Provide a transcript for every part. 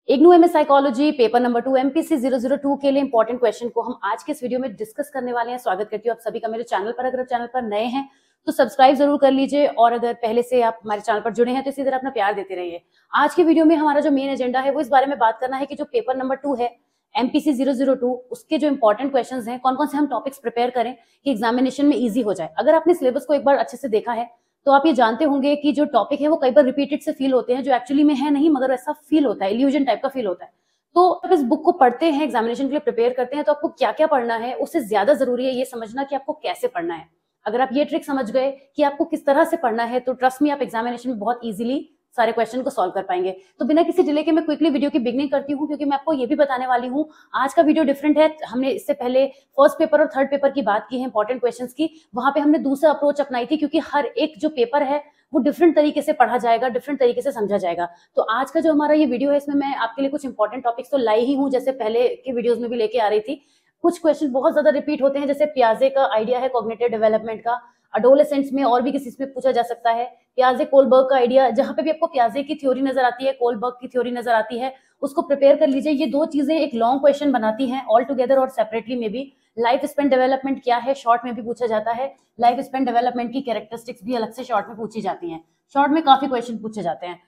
IGNOU MS psychology paper number 2 MPC 002 के लिए important question को हम आज के इस वीडियो में डिस्कस करने वाले हैं। स्वागत करती हूँ आप सभी का मेरे चैनल पर। अगर चैनल पर नए हैं तो सब्सक्राइब जरूर कर लीजिए और अगर पहले से आप हमारे चैनल पर जुड़े हैं तो इसी तरह अपना प्यार देते रहिए। आज के वीडियो में हमारा जो मेन एजेंडा है वो इस बारे में बात करना है कि जो पेपर नंबर 2 है एमपीसी 002 उसके जो इंपॉर्टेंट क्वेश्चंस हैं, कौन कौन से हम टॉपिक्स प्रिपेयर करें कि एग्जामिनेशन में इजी हो जाए। अगर आपने सिलेबस को एक बार अच्छे से देखा है तो आप ये जानते होंगे कि जो टॉपिक है वो कई बार रिपीटेड से फील होते हैं, जो एक्चुअली में है नहीं मगर ऐसा फील होता है, इल्यूजन टाइप का फील होता है। तो जब इस बुक को पढ़ते हैं, एग्जामिनेशन के लिए प्रिपेयर करते हैं, तो आपको क्या क्या पढ़ना है उससे ज्यादा जरूरी है ये समझना कि आपको कैसे पढ़ना है। अगर आप ये ट्रिक समझ गए कि आपको किस तरह से पढ़ना है तो ट्रस्ट मी आप एग्जामिनेशन में बहुत इजीली सारे क्वेश्चन को सॉल्व कर पाएंगे। तो बिना किसी डिले के मैं क्विकली वीडियो की बिगनिंग करती हूँ, क्योंकि मैं आपको ये भी बताने वाली हूँ आज का वीडियो डिफरेंट है। हमने इससे पहले फर्स्ट पेपर और थर्ड पेपर की बात की है इंपॉर्टेंट क्वेश्चंस की, वहां पे हमने दूसरा अप्रोच अपनाई थी, क्योंकि हर एक जो पेपर है वो डिफरेंट तरीके से पढ़ा जाएगा, डिफरेंट तरीके से समझा जाएगा। तो आज का जो हमारा ये वीडियो है इसमें मैं आपके लिए कुछ इंपॉर्टेंट टॉपिक्स तो लाई ही हूँ, जैसे पहले के वीडियोस में भी लेके आ रही थी। कुछ क्वेश्चन बहुत ज्यादा रिपीट होते हैं, जैसे पियाजे का आइडिया है कॉग्निटिव डेवलपमेंट का, अडोलेसेंट्स में और भी किसी में पूछा जा सकता है। पियाजे कोलबर्ग का आइडिया, जहां पे भी आपको पियाजे की थ्योरी नजर आती है, कोलबर्ग की थ्योरी नजर आती है, उसको प्रिपेयर कर लीजिए। ये दो चीजें एक लॉन्ग क्वेश्चन बनाती हैं ऑल टुगेदर और सेपरेटली में भी। लाइफ स्पेन डेवलपमेंट क्या है शॉर्ट में भी पूछा जाता है। लाइफ स्पेन डेवलपमेंट की कैरेक्टरिस्टिक्स भी अलग से शॉर्ट में पूछी जाती हैं। शॉर्ट में काफी क्वेश्चन पूछे जाते हैं।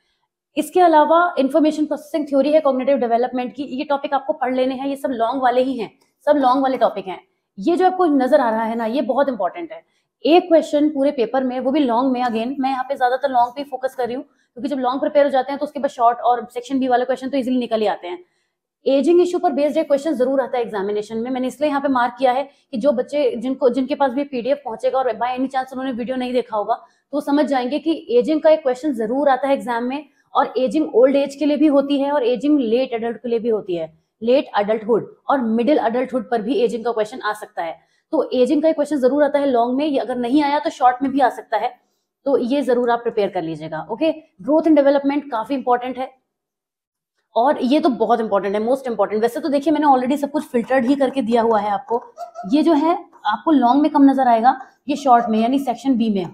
इसके अलावा इंफॉर्मेशन प्रोसेसिंग थ्योरी है कॉग्निटिव डेवलपमेंट की, ये टॉपिक आपको पढ़ लेने हैं। ये सब लॉन्ग वाले ही हैं, सब लॉन्ग वाले टॉपिक हैं। ये जो आपको नजर आ रहा है ना, ये बहुत इंपॉर्टेंट है। एक क्वेश्चन पूरे पेपर में, वो भी लॉन्ग में, अगेन मैं यहाँ पे ज्यादातर लॉन्ग पे फोकस कर रही हूँ, क्योंकि जब लॉन्ग प्रिपेयर हो जाते हैं तो उसके बाद शॉर्ट और सेक्शन बी वाले क्वेश्चन तो इजीली निकल ही आते हैं। एजिंग इशू पर बेस्ड एक क्वेश्चन जरूर आता है एग्जामिनेशन में। मैंने इसलिए यहाँ पे मार्क किया है कि जो बच्चे जिनके पास भी पीडीएफ पहुंचेगा और बाय एनी चांस उन्होंने वीडियो नहीं देखा होगा तो समझ जाएंगे कि एजिंग का एक क्वेश्चन जरूर आता है एग्जाम में। और एजिंग ओल्ड एज के लिए भी होती है और एजिंग लेट एडल्ट के लिए भी होती है। लेट अडल्टहुड और मिडिल अडल्टहुड पर भी एजिंग का क्वेश्चन आ सकता है। तो एजिंग का एक क्वेश्चन जरूर आता है लॉन्ग में, ये अगर नहीं आया तो शॉर्ट में भी आ सकता है, तो ये जरूर आप प्रिपेयर कर लीजिएगा। ओके, ग्रोथ एंड डेवलपमेंट काफी इंपॉर्टेंट है और ये तो बहुत इंपॉर्टेंट है, मोस्ट इंपॉर्टेंट। वैसे तो देखिए मैंने ऑलरेडी सब कुछ फिल्टर्ड ही करके दिया हुआ है आपको। ये जो है आपको लॉन्ग में कम नजर आएगा, ये शॉर्ट में यानी सेक्शन बी में।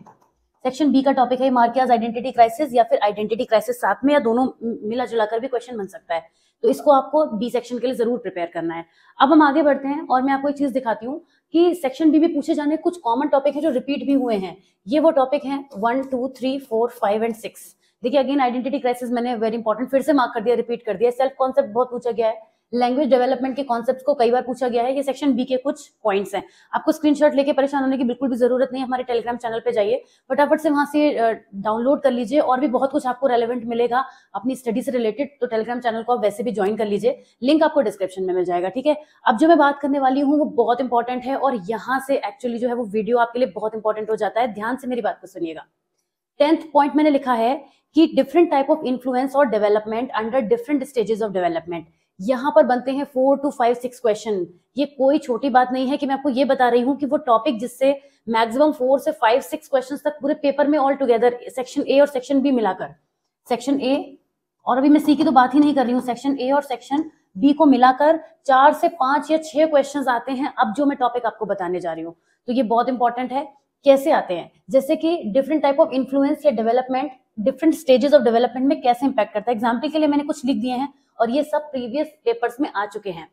सेक्शन बी का टॉपिक है मार्कियाज आइडेंटिटी क्राइसिस या फिर आइडेंटिटी क्राइसिस साथ में, या दोनों मिला जुला कर भी क्वेश्चन बन सकता है। तो इसको आपको बी सेक्शन के लिए जरूर प्रिपेयर करना है। अब हम आगे बढ़ते हैं और मैं आपको एक चीज दिखाती हूँ कि सेक्शन बी में पूछे जाने कुछ कॉमन टॉपिक है जो रिपीट भी हुए हैं। ये वो टॉपिक है 1, 2, 3, 4, 5 एंड 6। देखिए अगेन आइडेंटिटी क्राइसिस मैंने वेरी इंपॉर्टेंट फिर से मार्क कर दिया, रिपीट कर दिया। सेल्फ कॉन्सेप्ट बहुत पूछा गया है। लैंग्वेज डेवलपमेंट के कॉन्सेप्ट्स को कई बार पूछा गया है। ये सेक्शन बी के कुछ पॉइंट्स हैं। आपको स्क्रीनशॉट लेके परेशान होने की बिल्कुल भी जरूरत नहीं है। हमारे टेलीग्राम चैनल पे जाइए, फटाफट से वहां से डाउनलोड कर लीजिए और भी बहुत कुछ आपको रेलेवेंट मिलेगा अपनी स्टडी से रिलेटेड। तो टेलीग्राम चैनल को आप वैसे भी ज्वाइन कर लीजिए, लिंक आपको डिस्क्रिप्शन में मिल जाएगा। ठीक है, अब जो मैं बात करने वाली हूँ वो बहुत इंपॉर्टेंट है और यहाँ से एक्चुअली जो है वो वीडियो आपके लिए बहुत इंपॉर्टेंट हो जाता है। ध्यान से मेरी बात को सुनिएगा। 10th पॉइंट मैंने लिखा है कि डिफरेंट टाइप ऑफ इन्फ्लुएंस और development under different stages of development. यहाँ पर बनते हैं 4 to 5, 6 क्वेश्चन। ये कोई छोटी बात नहीं है कि मैं आपको ये बता रही हूँ कि वो टॉपिक जिससे मैक्सिमम 4 से 5, 6 क्वेश्चन तक पूरे पेपर में ऑल टुगेदर सेक्शन ए और सेक्शन बी मिलाकर, सेक्शन ए और अभी मैं सी की तो बात ही नहीं कर रही हूँ, सेक्शन ए और सेक्शन बी को मिलाकर 4 से 5 या 6 क्वेश्चन आते हैं। अब जो मैं टॉपिक आपको बताने जा रही हूँ तो ये बहुत इंपॉर्टेंट है। कैसे आते हैं, जैसे कि डिफरेंट टाइप ऑफ इन्फ्लुएंस या development different stages of development में कैसे इंपैक्ट करता है। एग्जाम्पल के लिए मैंने कुछ लिख दिए हैं और ये सब प्रीवियस पेपर्स में आ चुके हैं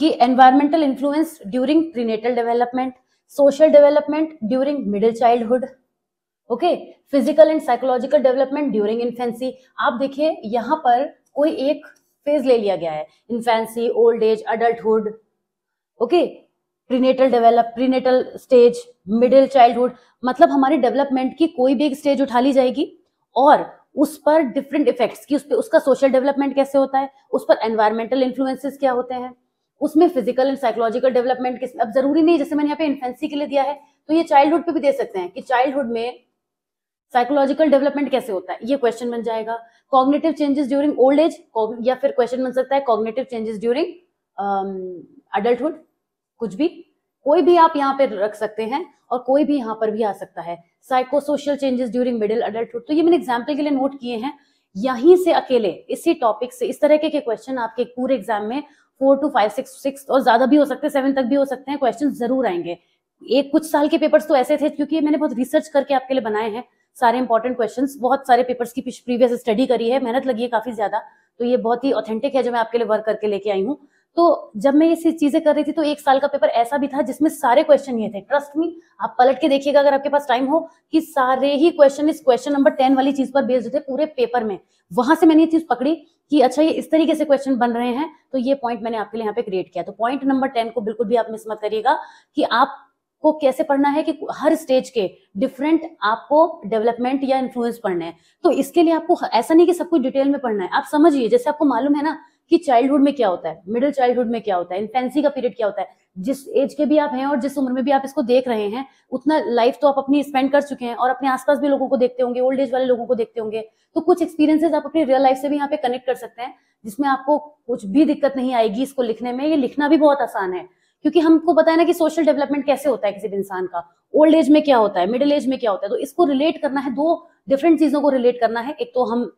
कि environmental influence during prenatal development, social development during middle childhood, okay, physical and psychological development during infancy. आप देखिए यहाँ पर कोई एक फेज ले लिया गया है, infancy, old age, adulthood, okay, prenatal stage, middle childhood. मतलब हमारे डेवलपमेंट की कोई भी एक स्टेज उठा ली जाएगी और उस पर डिफरेंट इफेक्ट्स की, उस पर उसका सोशल डेवलपमेंट कैसे होता है, उस पर एनवायरमेंटल इन्फ्लुएंसेस क्या होते हैं, उसमें फिजिकल एंड साइकोलॉजिकल डेवलपमेंट किस। अब जरूरी नहीं जैसे मैंने यहाँ पे इन्फेंसी के लिए दिया है तो ये चाइल्डहुड पे भी दे सकते हैं कि चाइल्डहुड में साइकोलॉजिकल डेवलपमेंट कैसे होता है, ये क्वेश्चन बन जाएगा। Cognitive changes during old age, या फिर क्वेश्चन बन सकता है कॉग्निटिव चेंजेस ड्यूरिंग अडल्टहुड। कुछ भी, कोई भी आप यहाँ पे रख सकते हैं और कोई भी यहाँ पर भी आ सकता है। Psycho social changes during middle adulthood, तो ये मैंने एग्जाम्पल के लिए नोट किए हैं। यहीं से अकेले इसी टॉपिक से इस तरह के क्वेश्चन आपके पूरे एग्जाम में 4 to 5, 6 और ज्यादा भी हो सकते हैं, 7 तक भी हो सकते हैं, क्वेश्चन जरूर आएंगे। एक कुछ साल के पेपर्स तो ऐसे थे, क्योंकि मैंने बहुत रिसर्च करके आपके लिए बनाए हैं सारे इंपॉर्टेंट क्वेश्चंस, बहुत सारे पेपर्स की प्रीवियस स्टडी करी है, मेहनत लगी है काफी ज्यादा, तो ये बहुत ही ऑथेंटिक है जो मैं आपके लिए वर्क करके लेके आई हूँ। तो जब मैं ये चीजें कर रही थी तो 1 साल का पेपर ऐसा भी था जिसमें सारे क्वेश्चन ये थे, ट्रस्ट मी, आप पलट के देखिएगा अगर आपके पास टाइम हो, कि सारे ही क्वेश्चन इस क्वेश्चन नंबर 10 वाली चीज पर बेस्ड थे पूरे पेपर में। वहां से मैंने ये चीज पकड़ी कि अच्छा ये इस तरीके से क्वेश्चन बन रहे हैं, तो ये पॉइंट मैंने आपके लिए यहाँ पे क्रिएट किया। तो पॉइंट नंबर 10 को बिल्कुल भी आप मिस मत करिएगा कि आपको कैसे पढ़ना है, कि हर स्टेज के डिफरेंट आपको डेवलपमेंट या इन्फ्लुएंस पढ़ने हैं। तो इसके लिए आपको ऐसा नहीं कि सब कुछ डिटेल में पढ़ना है, आप समझिए, जैसे आपको मालूम है ना कि चाइल्डहुड में क्या होता है, मिडिल चाइल्डहुड में क्या होता है, इन्फेंसी का पीरियड क्या होता है, जिस एज के भी आप हैं और जिस उम्र में भी आप इसको देख रहे हैं, उतना लाइफ तो आप अपनी स्पेंड कर चुके हैं और अपने आसपास भी लोगों को देखते होंगे, ओल्ड एज वाले लोगों को देखते होंगे, तो कुछ एक्सपीरियंसेस आप अपनी रियल लाइफ से भी यहाँ पे कनेक्ट कर सकते हैं, जिसमें आपको कुछ भी दिक्कत नहीं आएगी इसको लिखने में। ये लिखना भी बहुत आसान है, क्योंकि हमको पता है ना कि सोशल डेवलपमेंट कैसे होता है किसी भी इंसान का, ओल्ड एज में क्या होता है, मिडिल एज में क्या होता है। तो इसको रिलेट करना है, 2 डिफरेंट चीजों को रिलेट करना है। एक तो हम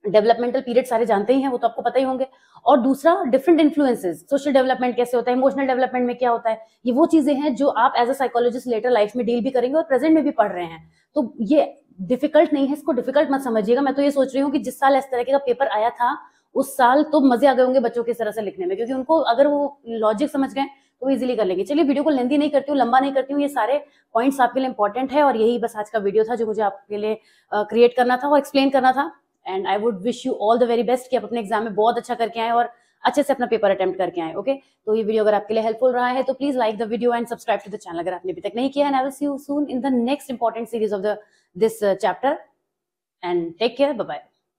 डेवलपमेंटल पीरियड सारे जानते ही हैं, वो तो आपको पता ही होंगे, और दूसरा डिफरेंट इन्फ्लुएंसेस, सोशल डेवलपमेंट कैसे होता है, इमोशनल डेवलपमेंट में क्या होता है। ये वो चीजें हैं जो आप as a psychologist later life में डील भी करेंगे और प्रेजेंट में भी पढ़ रहे हैं। तो ये डिफिकल्ट नहीं है, इसको डिफिकल्ट मत समझिएगा। मैं तो ये सोच रही हूँ कि जिस साल इस तरह का पेपर आया था, उस साल तो मजे आ गए होंगे बच्चों के इस तरह से लिखने में, क्योंकि उनको अगर वो लॉजिक समझ गए तो वो इजीली कर लेंगे। चलिए वीडियो को लेंदी नहीं करती हूँ, लंबा नहीं करती हूँ, ये सारे पॉइंट्स आपके लिए इंपॉर्टेंट है और यही बस आज का वीडियो था जो मुझे आपके लिए क्रिएट करना था और एक्सप्लेन करना था। And I would wish you all the very best कि आप अपने एग्जाम में बहुत अच्छा करके आए और अच्छे से अपना पेपर अटेम्प्ट करके आए। ओके, तो ये वीडियो अगर आपके लिए हेल्पफुल रहा है तो please like the video and subscribe to the channel अगर आपने अभी तक नहीं किया है। And I will see you soon in the next important series of this chapter and take care, bye bye.